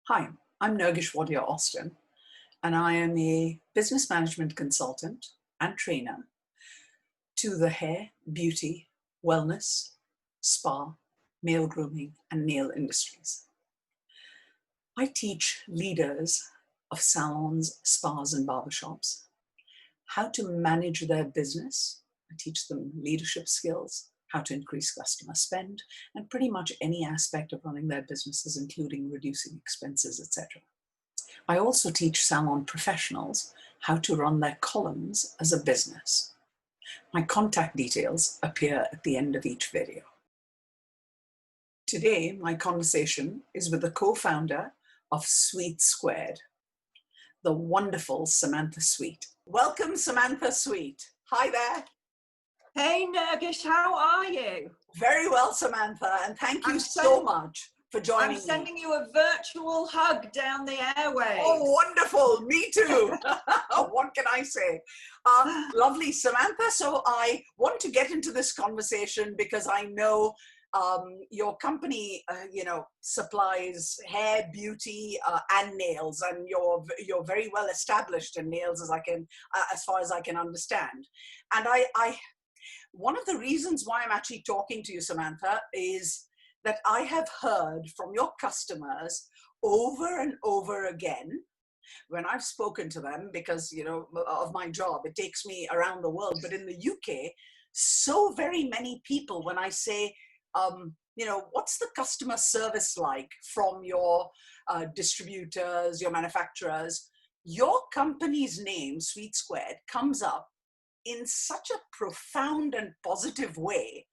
Hi, I'm Nergish Wadia-Austin, and I am a business management consultant and trainer to the hair, beauty, wellness, spa, male grooming, and nail industries. I teach leaders of salons, spas, and barbershops how to manage their business. I teach them leadership skills, how to increase customer spend, and pretty much any aspect of running their businesses, including reducing expenses, etc. I also teach salon professionals how to run their columns as a business. My contact details appear at the end of each video. Today, my conversation is with the co-founder of Sweet Squared, the wonderful Samantha Sweet. Welcome, Samantha Sweet. Hi there. Hey, Nergish, how are you? Very well, Samantha, and thank you so much for joining me. I'm sending you a virtual hug down the airwaves. Oh, wonderful. Me too. What can I say? Lovely, Samantha. So I want to get into this conversation because I know your company, supplies hair, beauty, and nails, and you're very well established in nails as far as I can understand. And one of the reasons why I'm actually talking to you, Samantha, is that I have heard from your customers over and over again when I've spoken to them, because, of my job, it takes me around the world. But in the UK, so very many people, when I say, what's the customer service like from your distributors, your manufacturers, your company's name, Sweet Squared, comes up in such a profound and positive way.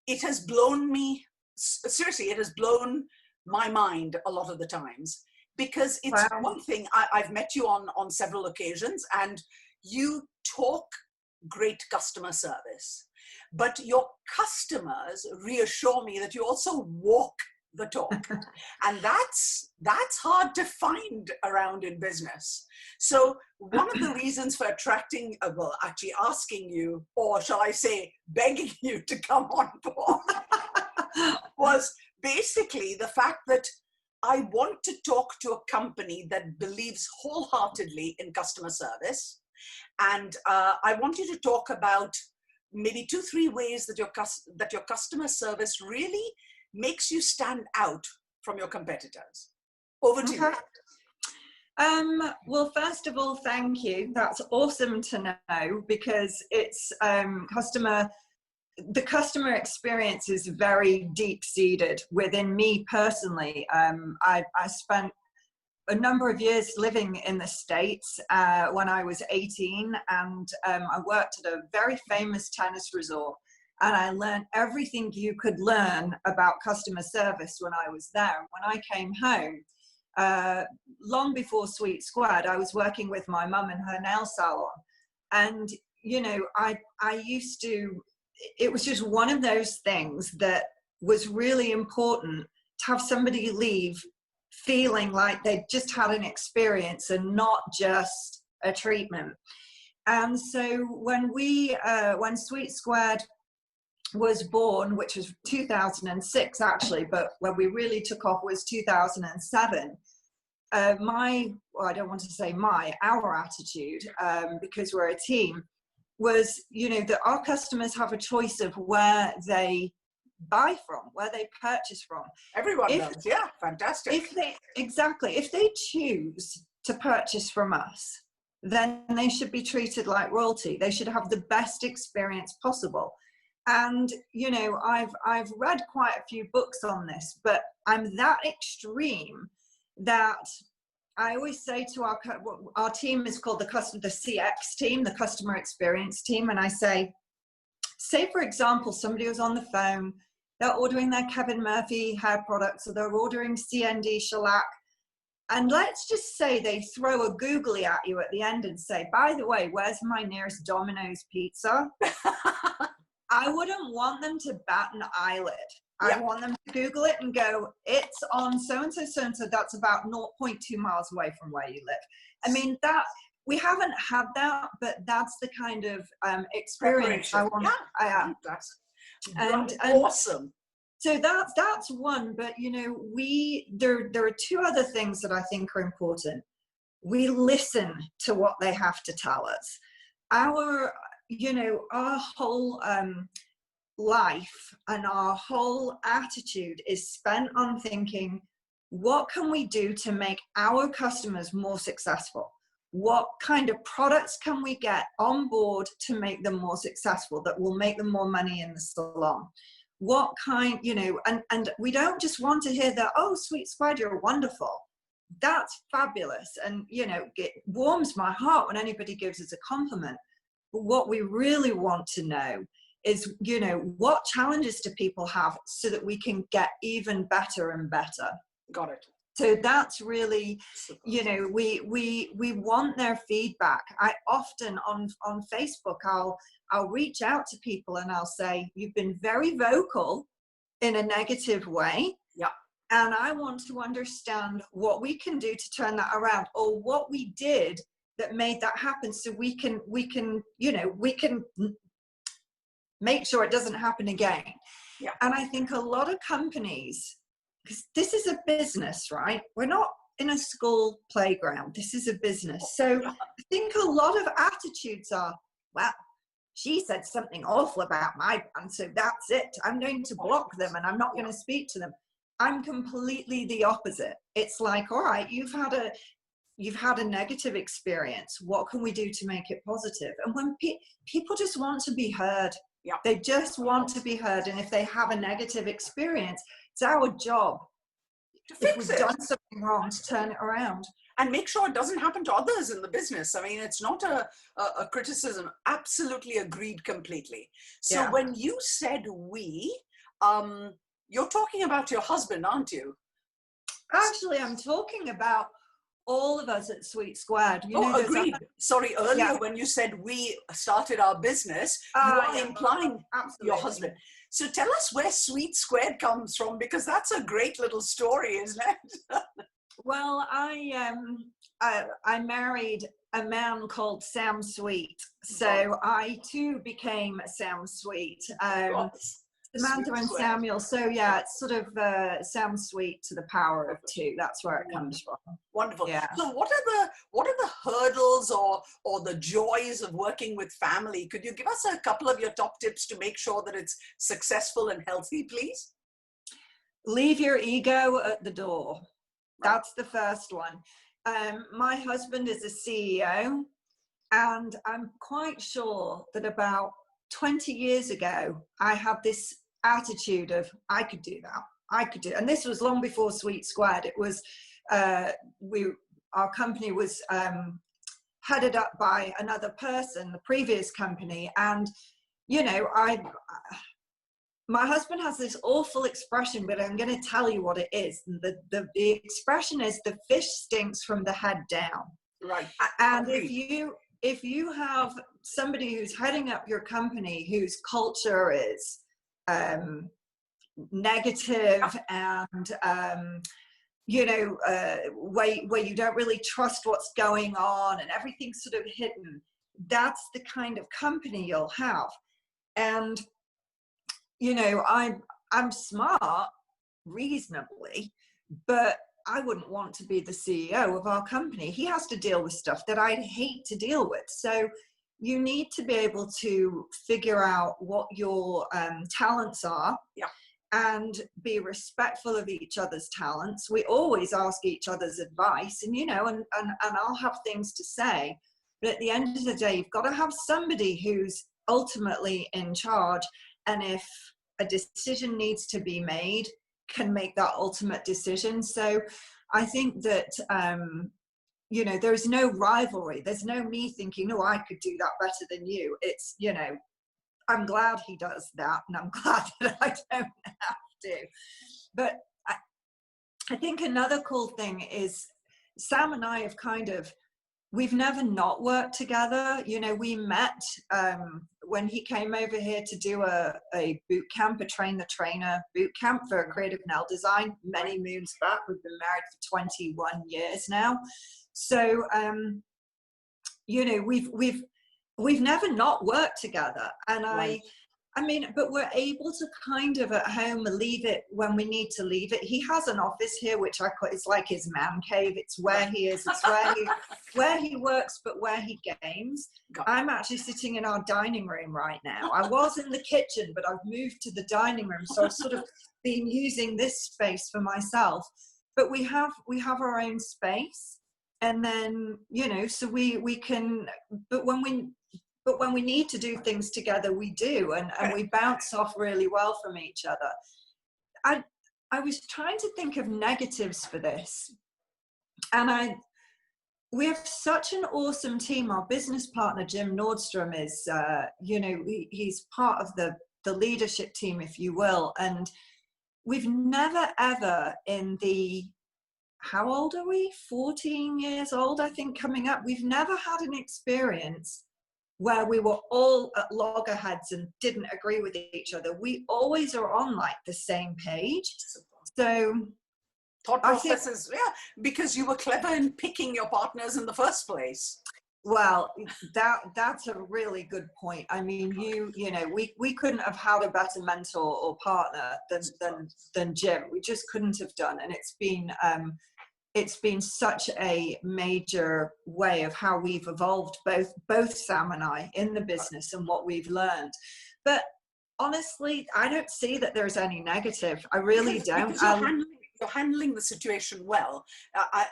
It has blown me, seriously, it has blown my mind a lot of the times, because it's one thing, I've met you on several occasions, and you talk great customer service, but your customers reassure me that you also walk the talk. And that's hard to find around in business. So one of the reasons for actually asking you, or shall I say begging you to come on board, was basically the fact that I want to talk to a company that believes wholeheartedly in customer service. And I want you to talk about maybe 2-3 ways that your customer service really makes you stand out from your competitors. Over to you. Well, first of all, thank you. That's awesome to know, because it's the customer experience is very deep-seated within me personally. I spent a number of years living in the States when I was 18, and I worked at a very famous tennis resort, and I learned everything you could learn about customer service when I was there. When I came home, long before Sweet Squared, I was working with my mum in her nail salon, and I used to, it was just one of those things that was really important, to have somebody leave feeling like they just had an experience and not just a treatment. And so when Sweet Squared was born, which was 2006 actually, but when we really took off was 2007, our attitude, because we're a team, was, that our customers have a choice of where they buy from, where they purchase from. Everyone does, yeah, fantastic. If they choose to purchase from us, then they should be treated like royalty. They should have the best experience possible. And, I've read quite a few books on this, but I'm that extreme that I always say to our team is called the CX team, the customer experience team. And I say for example, somebody was on the phone, they're ordering their Kevin Murphy hair products, or they're ordering CND shellac. And let's just say they throw a googly at you at the end and say, by the way, where's my nearest Domino's pizza? I wouldn't want them to bat an eyelid. Yeah. I want them to Google it and go, it's on so-and-so, so-and-so, that's about 0.2 miles away from where you live. I mean, we haven't had that, but that's the kind of experience I want. Yeah, that's and awesome. So that's one, but you know, there are two other things that I think are important. We listen to what they have to tell us. Our whole life and our whole attitude is spent on thinking, what can we do to make our customers more successful? What kind of products can we get on board to make them more successful, that will make them more money in the salon? What kind, and we don't just want to hear that, oh, Sweet Squared, you're wonderful. That's fabulous. And, it warms my heart when anybody gives us a compliment. But what we really want to know is, what challenges do people have so that we can get even better and better? Got it. So that's really, we want their feedback. I often on Facebook, I'll reach out to people and I'll say, you've been very vocal in a negative way. Yeah. And I want to understand what we can do to turn that around, or what we did that made that happen, so we can make sure it doesn't happen again. Yeah. And I think a lot of companies, because this is a business, right? We're not in a school playground. This is a business. So I think a lot of attitudes are, well, she said something awful about my brand, so that's it. I'm going to block them and I'm not going to speak to them. I'm completely the opposite. It's like, all right, you've had a negative experience. What can we do to make it positive? And when people just want to be heard, they just want to be heard. And if they have a negative experience, it's our job to fix it. If we've done something wrong, to turn it around. And make sure it doesn't happen to others in the business. I mean, it's not a criticism. Absolutely agreed completely. So when you said we, you're talking about your husband, aren't you? Actually, I'm talking about all of us at Sweet Squared. Agreed. Sorry, earlier when you said we started our business, you are implying your husband. So tell us where Sweet Squared comes from, because that's a great little story, isn't it? Well, I married a man called Sam Sweet, so I too became Sam Sweet. Samantha and Samuel. So it's sort of Sam Sweet to the power of two. That's where it comes from. Wonderful. Yeah. So what are the hurdles or the joys of working with family? Could you give us a couple of your top tips to make sure that it's successful and healthy, please? Leave your ego at the door. That's the first one. My husband is a CEO, and I'm quite sure that about 20 years ago, I had this attitude of, I could do that. I could do, and this was long before Sweet Squared. It was, our company was headed up by another person, the previous company. And, my husband has this awful expression, but I'm going to tell you what it is. The expression is, the fish stinks from the head down. Right. And if you have somebody who's heading up your company whose culture is negative and where you don't really trust what's going on and everything's sort of hidden, that's the kind of company you'll have. And I'm smart reasonably, but I wouldn't want to be the CEO of our company. He has to deal with stuff that I'd hate to deal with. So you need to be able to figure out what your talents are, and be respectful of each other's talents. We always ask each other's advice, and and I'll have things to say. But at the end of the day, you've got to have somebody who's ultimately in charge. And if a decision needs to be made, can make that ultimate decision. So I think that, there's no rivalry. There's no me thinking, no, I could do that better than you. It's, I'm glad he does that, and I'm glad that I don't have to. But I think another cool thing is Sam and I have we've never not worked together. We met when he came over here to do a boot camp, a train the trainer boot camp for creative nail design many moons back. We've been married for 21 years now. So, we've never not worked together. And I mean, but we're able to kind of at home leave it when we need to leave it. He has an office here, which I call, it's like his man cave. It's where he is. It's where he works, but where he games. I'm actually sitting in our dining room right now. I was in the kitchen, but I've moved to the dining room. So I've sort of been using this space for myself. But we have our own space. And then, you know, so we can, but when we need to do things together, we do, and we bounce off really well from each other. I was trying to think of negatives for this, and we have such an awesome team. Our business partner, Jim Nordstrom, is, you know, he's part of the leadership team, if you will, and we've never ever in the, how old are we? 14 years old, I think, coming up. We've never had an experience where we were all at loggerheads and didn't agree with each other. We always are on like the same page. So thought processes, yeah, because you were clever in picking your partners in the first place. Well, that's a really good point. I mean, you know, we couldn't have had a better mentor or partner than Jim. We just couldn't have done. And it's been such a major way of how we've evolved, both Sam and I, in the business and what we've learned. But honestly, I don't see that there's any negative. I really don't. You're handling the situation well.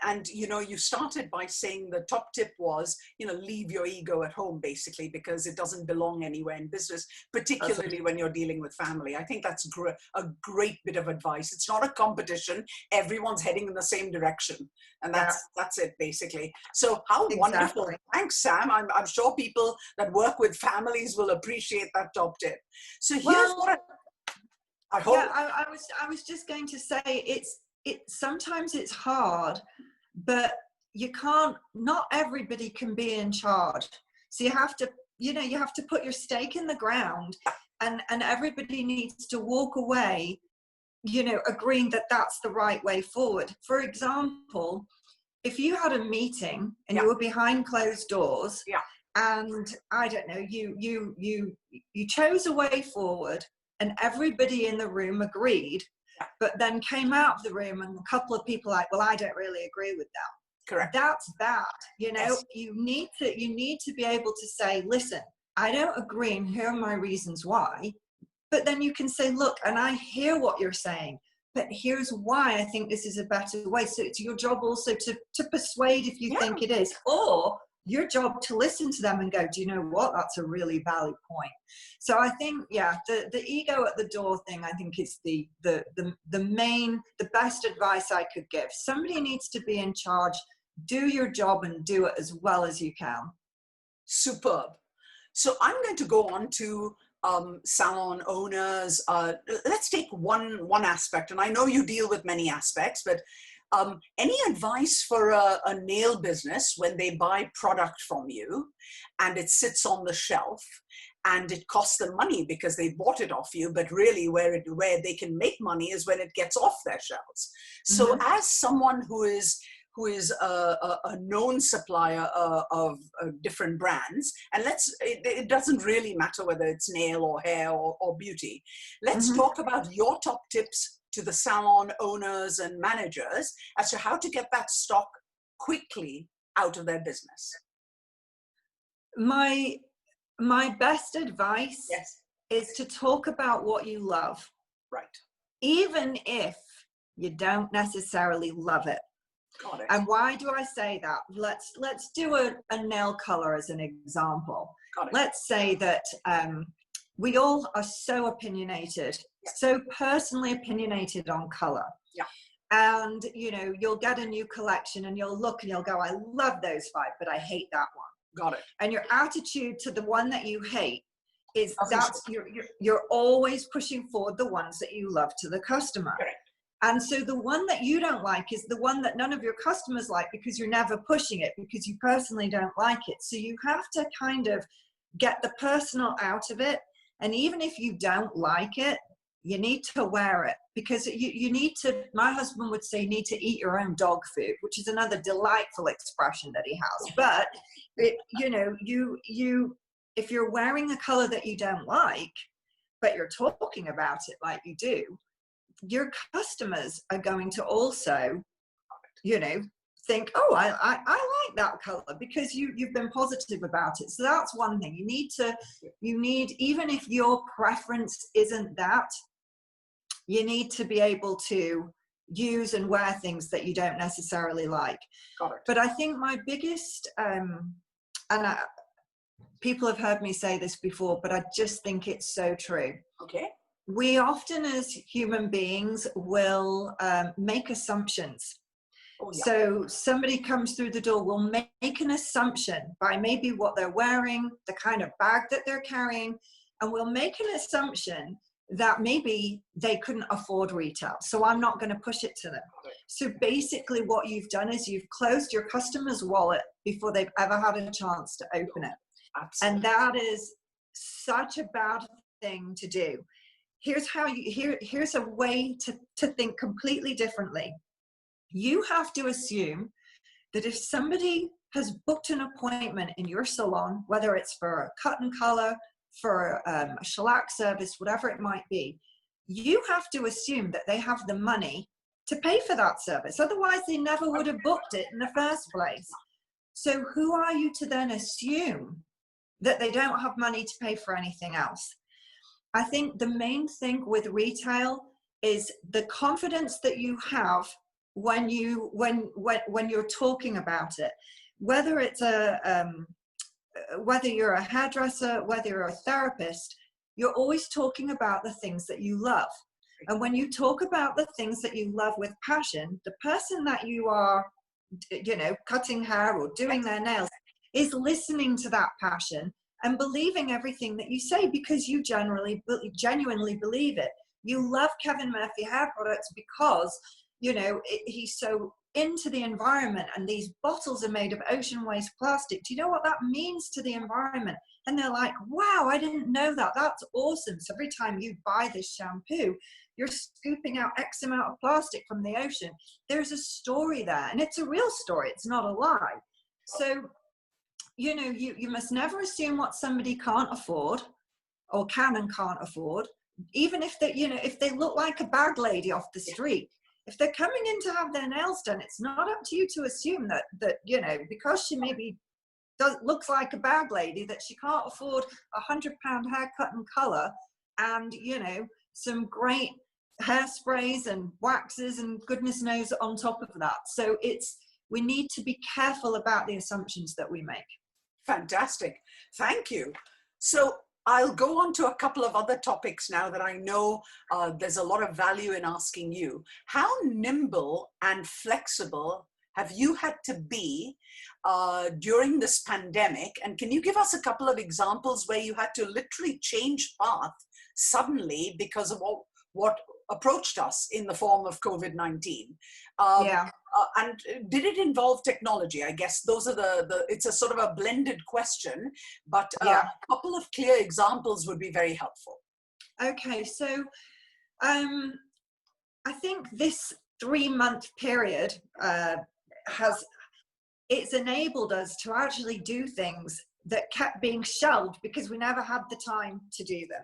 And, you know, you started by saying the top tip was, you know, leave your ego at home, basically, because it doesn't belong anywhere in business, particularly when you're dealing with family. I think that's a great bit of advice. It's not a competition. Everyone's heading in the same direction. And that's it, basically. So how wonderful. Thanks, Sam. I'm sure people that work with families will appreciate that top tip. So here's what I hope. Yeah, I was just going to say sometimes it's hard, but you can't. Not everybody can be in charge. So you have to put your stake in the ground, and everybody needs to walk away, you know, agreeing that that's the right way forward. For example, if you had a meeting and you were behind closed doors, and I don't know, you chose a way forward. And everybody in the room agreed, but then came out of the room and a couple of people like, well, I don't really agree with that. Correct. That's bad. You know, you need to be able to say, listen, I don't agree and here are my reasons why. But then you can say, look, and I hear what you're saying, but here's why I think this is a better way. So it's your job also to persuade if you think it is, or your job to listen to them and go, do you know what? That's a really valid point. So I think, the ego at the door thing, I think is the best advice I could give. Somebody needs to be in charge, do your job and do it as well as you can. Superb. So I'm going to go on to salon owners. Let's take one aspect, and I know you deal with many aspects, but any advice for a nail business when they buy product from you and it sits on the shelf and it costs them money because they bought it off you, but really where they can make money is when it gets off their shelves. So as someone who is a known supplier of different brands, and it doesn't really matter whether it's nail or hair or beauty. Let's talk about your top tips to the salon owners and managers as to how to get that stock quickly out of their business. My best advice is to talk about what you love. Right. Even if you don't necessarily love it. Got it. And why do I say that? Let's do a nail color as an example. Got it. Let's say that we all are so opinionated, so personally opinionated on color. Yeah. And, you know, you'll get a new collection and you'll look and you'll go, I love those 5, but I hate that one. Got it. And your attitude to the one that you hate is you're always pushing forward the ones that you love to the customer. Correct. And so the one that you don't like is the one that none of your customers like because you're never pushing it, because you personally don't like it. So you have to kind of get the personal out of it. And even if you don't like it, you need to wear it, because you need to, my husband would say, you need to eat your own dog food, which is another delightful expression that he has. But, you know, if you're wearing a color that you don't like, but you're talking about it like you do, your customers are going to also, you know, think, oh, I like that color, because you've been positive about it. So that's one thing. You need, even if your preference isn't that, you need to be able to use and wear things that you don't necessarily like. Got it. But I think my biggest, people have heard me say this before, but I just think it's so true. Okay. We often as human beings will make assumptions. Oh, yeah. So somebody comes through the door, will make an assumption by maybe what they're wearing, the kind of bag that they're carrying, and we'll make an assumption that maybe they couldn't afford retail. So I'm not going to push it to them. So basically what you've done is you've closed your customer's wallet before they've ever had a chance to open it. Absolutely. And that is such a bad thing to do. Here's a way to think completely differently. You have to assume that if somebody has booked an appointment in your salon, whether it's for a cut and color, for a shellac service, whatever it might be, you have to assume that they have the money to pay for that service. Otherwise, they never would have booked it in the first place. So who are you to then assume that they don't have money to pay for anything else? I think the main thing with retail is the confidence that you have when you're talking about it, whether it's whether you're a hairdresser, whether you're a therapist, you're always talking about the things that you love. And when you talk about the things that you love with passion, the person that you are, you know, cutting hair or doing their nails is listening to that passion and believing everything that you say, because you genuinely believe it. You love Kevin Murphy hair products because, you know, he's so into the environment, and these bottles are made of ocean waste plastic. Do you know what that means to the environment? And they're like, wow, I didn't know that. That's awesome. So every time you buy this shampoo, you're scooping out X amount of plastic from the ocean. There's a story there, and it's a real story. It's not a lie. So, you know, you must never assume what somebody can't afford or can and can't afford, even if they, you know, if they look like a bag lady off the street. If they're coming in to have their nails done, it's not up to you to assume that you know, because she maybe looks like a bag lady, that she can't afford £100 haircut and color, and, you know, some great hairsprays and waxes and goodness knows on top of that. So we need to be careful about the assumptions that we make. Fantastic. Thank you. So I'll go on to a couple of other topics now that I know there's a lot of value in asking you. How nimble and flexible have you had to be during this pandemic? And can you give us a couple of examples where you had to literally change path suddenly because of what approached us in the form of COVID-19? And did it involve technology? I guess those are it's a sort of a blended question, but a couple of clear examples would be very helpful. Okay, so I think this 3-month period it's enabled us to actually do things that kept being shelved because we never had the time to do them.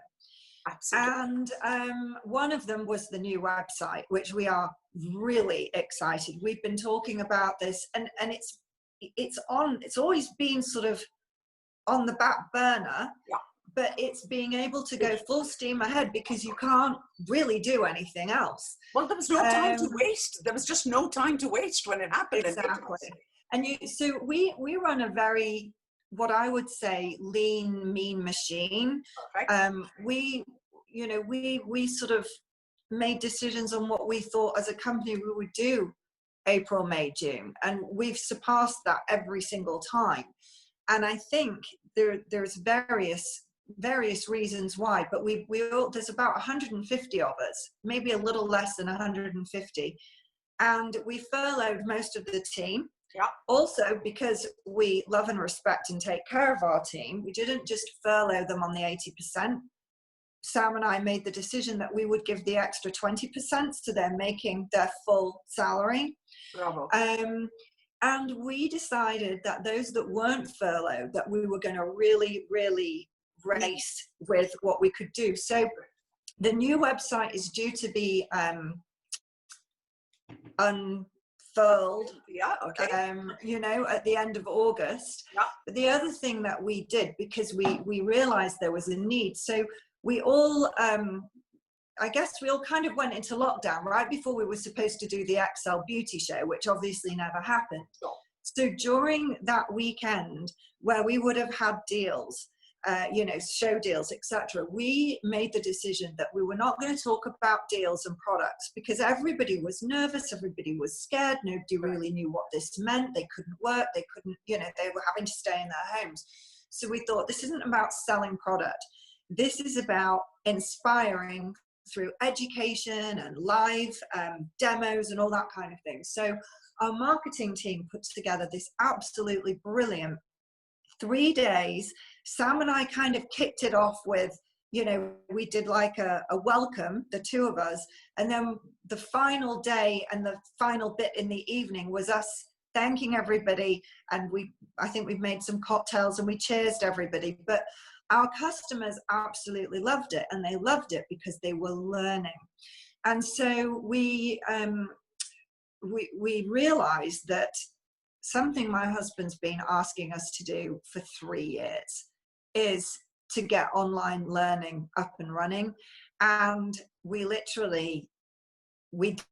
Absolutely. And one of them was the new website, which we are really excited. We've been talking about this, and it's always been sort of on the back burner, but it's being able to go full steam ahead because you can't really do anything else. Well, there was no time to waste. There was just no time to waste when it happened. Exactly. And so we run a very, what I would say, lean, mean machine. We sort of made decisions on what we thought as a company we would do April, May, June, and we've surpassed that every single time. And I think there's various reasons why, but there's about 150 of us, maybe a little less than 150, and we furloughed most of the team. Also, because we love and respect and take care of our team, we didn't just furlough them on the 80%. Sam and I made the decision that we would give the extra 20% so they're making their full salary. Bravo. And we decided that those that weren't furloughed, that we were going to really, really race with what we could do. So The new website is due to be unfurled, Yeah, okay. you know, at the end of August. Yeah. But the other thing that we did, because we realized there was a need, so we all, I guess we all kind of went into lockdown right before we were supposed to do the XL Beauty Show, which obviously never happened. Sure. So during that weekend where we would have had deals, you know, show deals, etc., we made the decision that we were not going to talk about deals and products because everybody was nervous, everybody was scared, nobody really knew what this meant, they couldn't work, they couldn't, you know, they were having to stay in their homes. So we thought, this isn't about selling product, this is about inspiring through education and live demos and all that kind of thing. So our marketing team put together this absolutely brilliant 3 days. Sam and I kind of kicked it off with, you know, we did like a welcome, the two of us, and then the final day and the final bit in the evening was us thanking everybody, and I think we've made some cocktails and we cheersed everybody. But our customers absolutely loved it, and they loved it because they were learning. And so we realized that something my husband's been asking us to do for 3 years is to get online learning up and running. And we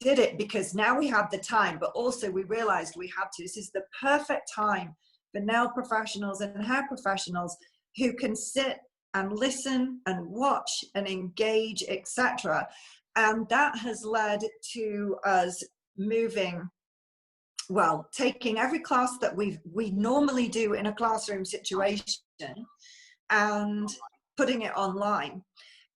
did it because now we had the time, but also we realized we had to. This is the perfect time for nail professionals and hair professionals who can sit and listen and watch and engage, etc. And that has led to us moving, well, taking every class that we normally do in a classroom situation and putting it online.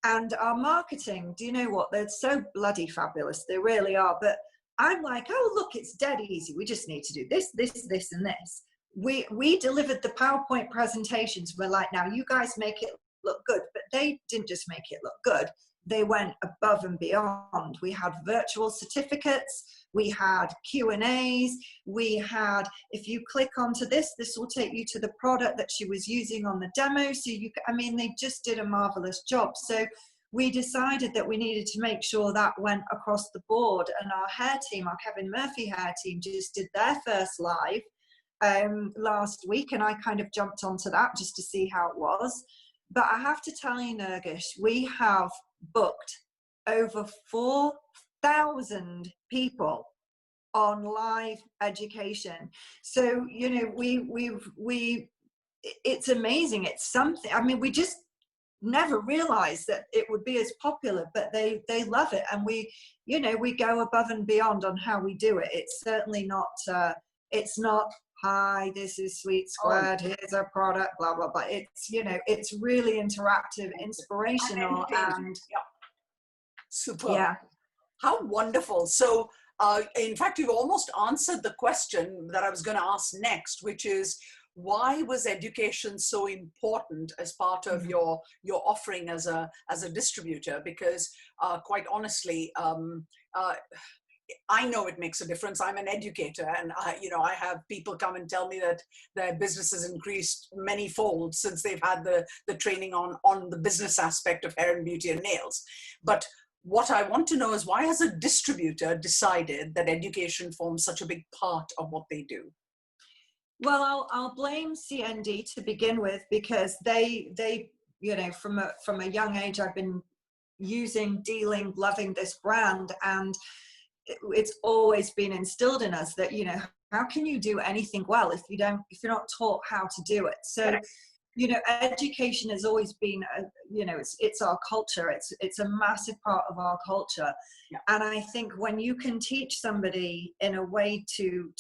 And our marketing, do you know what? They're so bloody fabulous. They really are. But I'm like, oh, look, it's dead easy. We just need to do this, this, this, and this. We delivered the PowerPoint presentations. We're like, now you guys make it look good. But they didn't just make it look good. They went above and beyond. We had virtual certificates. We had Q&As. We had, if you click onto this, this will take you to the product that she was using on the demo. So I mean, they just did a marvelous job. So we decided that we needed to make sure that went across the board. And our hair team, our Kevin Murphy hair team, just did their first live last week. And I kind of jumped onto that just to see how it was. But I have to tell you, Nergish, we have booked over 4,000 people on live education. So, you know, it's amazing. It's something, I mean, we just never realized that it would be as popular, but they love it. And we, you know, we go above and beyond on how we do it. It's certainly not, it's not, hi, this is Sweet Squared, here's our product, blah, blah, blah. It's, you know, it's really interactive, inspirational, and yeah. Super. Yeah. How wonderful. So, in fact, you've almost answered the question that I was going to ask next, which is, why was education so important as part of your offering as a distributor? Because quite honestly, I know it makes a difference. I'm an educator, and I have people come and tell me that their business has increased many fold since they've had the training on the business aspect of hair and beauty and nails. But what I want to know is, why has a distributor decided that education forms such a big part of what they do? Well, I'll blame CND to begin with, because they you know, from a young age, I've been using, dealing, loving this brand, and it's always been instilled in us that, you know, how can you do anything well if you're not taught how to do it? So, you know, education has always been, you know, it's our culture. It's a massive part of our culture. Yeah. And I think when you can teach somebody in a way to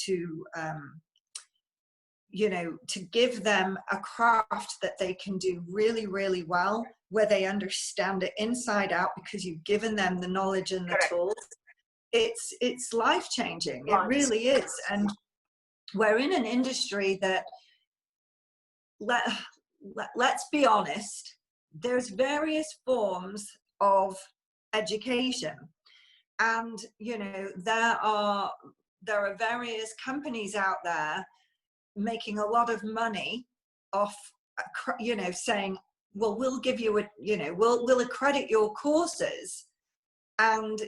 you know, to give them a craft that they can do really, really well, where they understand it inside out because you've given them the knowledge and the tools, it's life-changing. It really is. And we're in an industry that, let's be honest, there's various forms of education, and you know, there are various companies out there making a lot of money off, you know, saying, well, we'll give you we'll accredit your courses. And,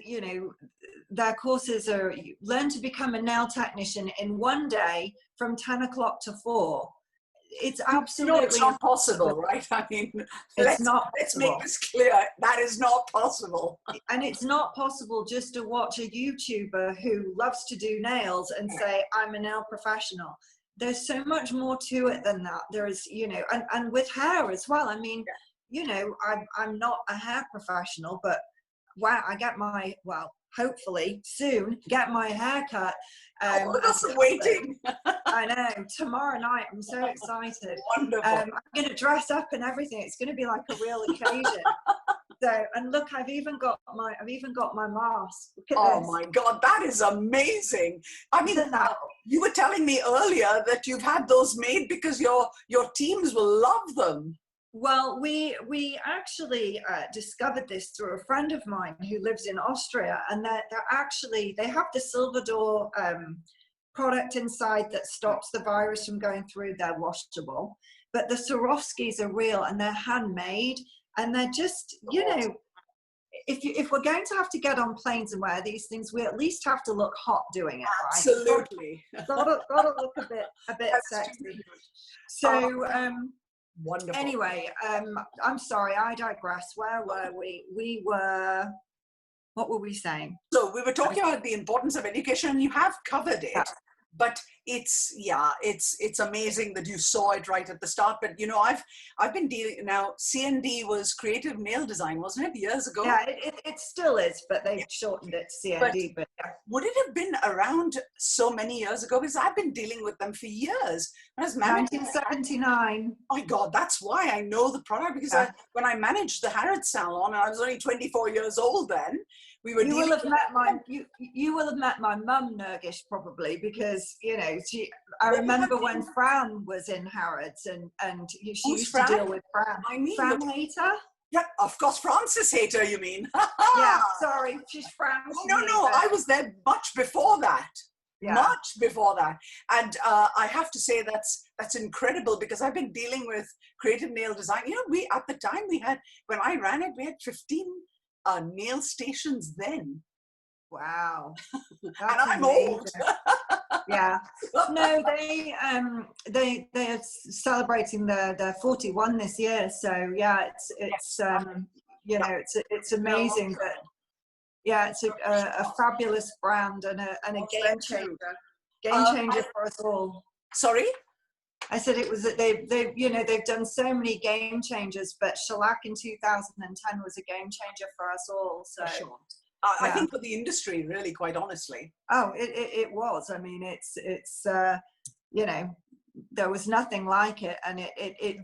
their courses are learn to become a nail technician in one day from 10 o'clock to 4. It's absolutely it's not possible, right? I mean, let's make this clear. That is not possible. And it's not possible just to watch a YouTuber who loves to do nails and say, I'm a nail professional. There's so much more to it than that. There is, and with hair as well. I mean, I'm not a hair professional, but wow, I get hopefully soon get my hair cut. That's waiting. I know, tomorrow night. I'm so excited. Wonderful. I'm going to dress up and everything. It's going to be like a real occasion. So, and look, I've even got my mask. Look at this. My God, that is amazing. I mean, you were telling me earlier that you've had those made because your teams will love them. Well, we actually discovered this through a friend of mine who lives in Austria, and they have the Silver Door product inside that stops the virus from going through. They're washable, but the Swarovskis are real and they're handmade, and they're just if we're going to have to get on planes and wear these things, we at least have to look hot doing it, right? Absolutely. Gotta look a bit sexy. So. Wonderful. Anyway, I'm sorry, I digress. Where were we? What were we saying? So we were talking about the importance of education, and you have covered it. But it's amazing that you saw it right at the start. But I've been dealing now. CND was creative nail design, wasn't it, years ago? Yeah, it still is, but they've shortened it to CND. But would it have been around so many years ago? Because I've been dealing with them for years. When I was 1979. My God, that's why I know the product. Because when I managed the Harrods salon, and I was only 24 years old then. You will have met my mum, Nergish, probably, because I remember when Fran was in Harrods, and she used to deal with Fran. Fran Hater. Yeah, of course, Frances Hater, you mean? Yeah, sorry, she's Fran. No, I was there much before that. Yeah. Much before that. And I have to say that's incredible, because I've been dealing with creative nail design. At the time when I ran it, we had 15 nail stations then. Wow. And I'm old. Yeah. No, they're celebrating their 41 this year. So yeah, it's amazing that. Yeah, it's a fabulous brand and a game changer. Game changer for us all. Sorry? I said it was that they've done so many game changers, but shellac in 2010 was a game changer for us all. So sure. I think for the industry, really, quite honestly. Oh, it was. I mean, it's there was nothing like it, and it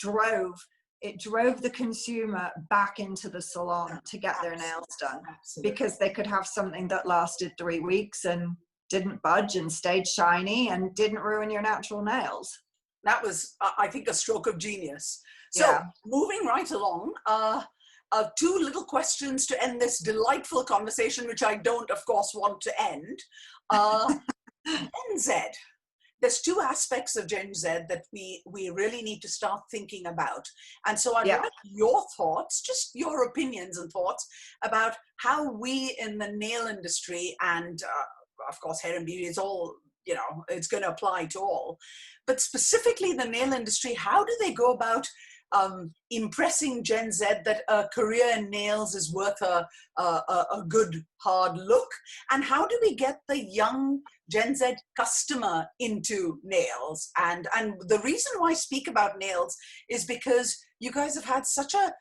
drove the consumer back into the salon to get their nails done. Absolutely. Because they could have something that lasted 3 weeks and didn't budge and stayed shiny and didn't ruin your natural nails. That was, I think, a stroke of genius. So moving right along, 2 little questions to end this delightful conversation, which I don't, of course, want to end. Gen Z. There's 2 aspects of Gen Z that we really need to start thinking about. And so I'd like your thoughts, just your opinions and thoughts about how we in the nail industry and, of course, hair and beauty is all, it's going to apply to all. But specifically the nail industry, how do they go about impressing Gen Z that a career in nails is worth a good hard look? And how do we get the young Gen Z customer into nails? And the reason why I speak about nails is because you guys have had such a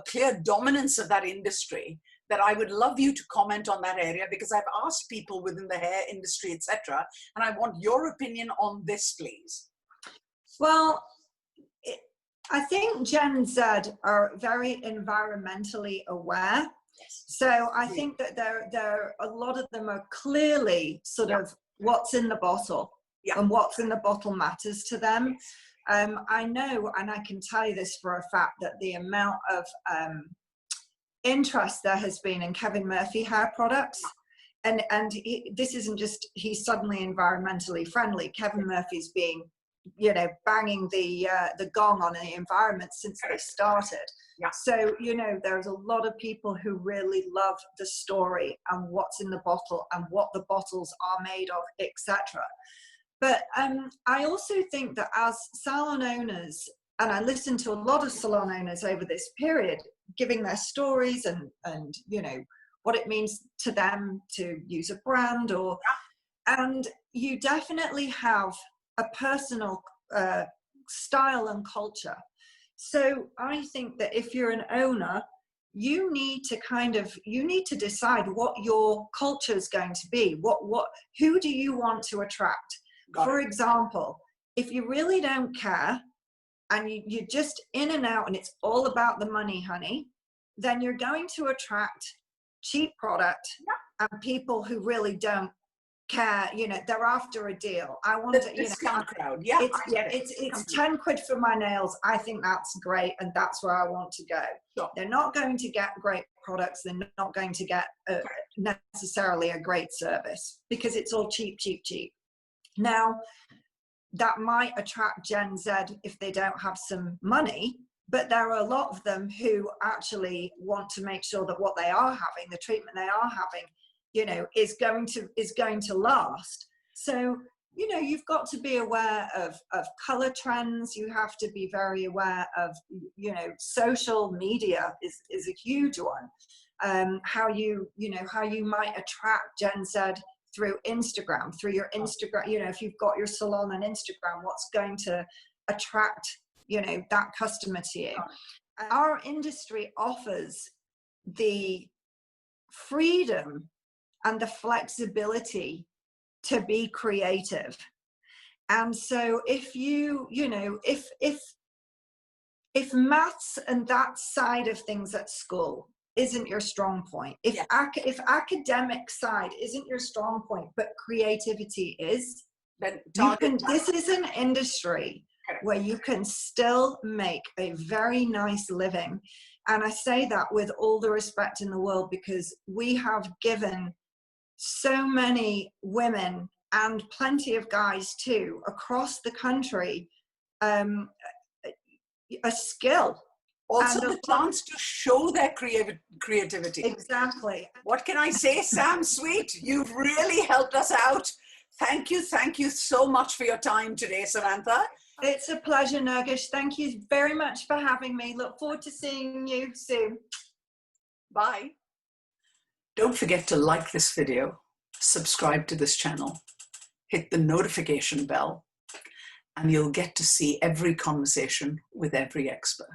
clear dominance of that industry that I would love you to comment on that area, because I've asked people within the hair industry, etc., and I want your opinion on this, please. Well, I think Gen Z are very environmentally aware. Yes. So I think that there a lot of them are clearly sort of what's in the bottle, and what's in the bottle matters to them. Yes. I know, and I can tell you this for a fact, that the amount of interest there has been in Kevin Murphy hair products, and this isn't just he's suddenly environmentally friendly. Kevin Murphy's being you know, banging the gong on the environment since they started. Yeah. So, you know, there's a lot of people who really love the story and what's in the bottle and what the bottles are made of, etc. But I also think that as salon owners, and I listened to a lot of salon owners over this period, giving their stories and you know, what it means to them to use a brand, or, and you definitely have a personal style and culture. So I think that if you're an owner, you need to decide what your culture is going to be. Who do you want to attract? For example, if you really don't care and you're just in and out and it's all about the money, honey, then you're going to attract cheap product and people who really don't care. You know, they're after a deal. I want to, you know, crowd. It's 10 quid for my nails. I think that's great, and that's where I want to go. Sure. They're not going to get great products. They're not going to get necessarily a great service, because it's all cheap, cheap, cheap. Now, that might attract Gen Z if they don't have some money, but there are a lot of them who actually want to make sure that what they are having, the treatment they are having, you know, is going to last. So, you know, you've got to be aware of color trends. You have to be very aware of, you know, social media is a huge one. How you might attract Gen Z through Instagram, through your Instagram. You know, if you've got your salon on Instagram, what's going to attract, you know, that customer to you? Our industry offers the freedom and the flexibility to be creative. And so if you know, if maths and that side of things at school isn't your strong point, if academic side isn't your strong point, but creativity is, then this is an industry where you can still make a very nice living. And I say that with all the respect in the world, because we have given so many women and plenty of guys too across the country a skill. Also the chance to show their creativity. Exactly. What can I say, Sam Sweet? You've really helped us out. Thank you so much for your time today, Samantha. It's a pleasure, Nergish. Thank you very much for having me. Look forward to seeing you soon. Bye. Don't forget to like this video, subscribe to this channel, hit the notification bell, and you'll get to see every conversation with every expert.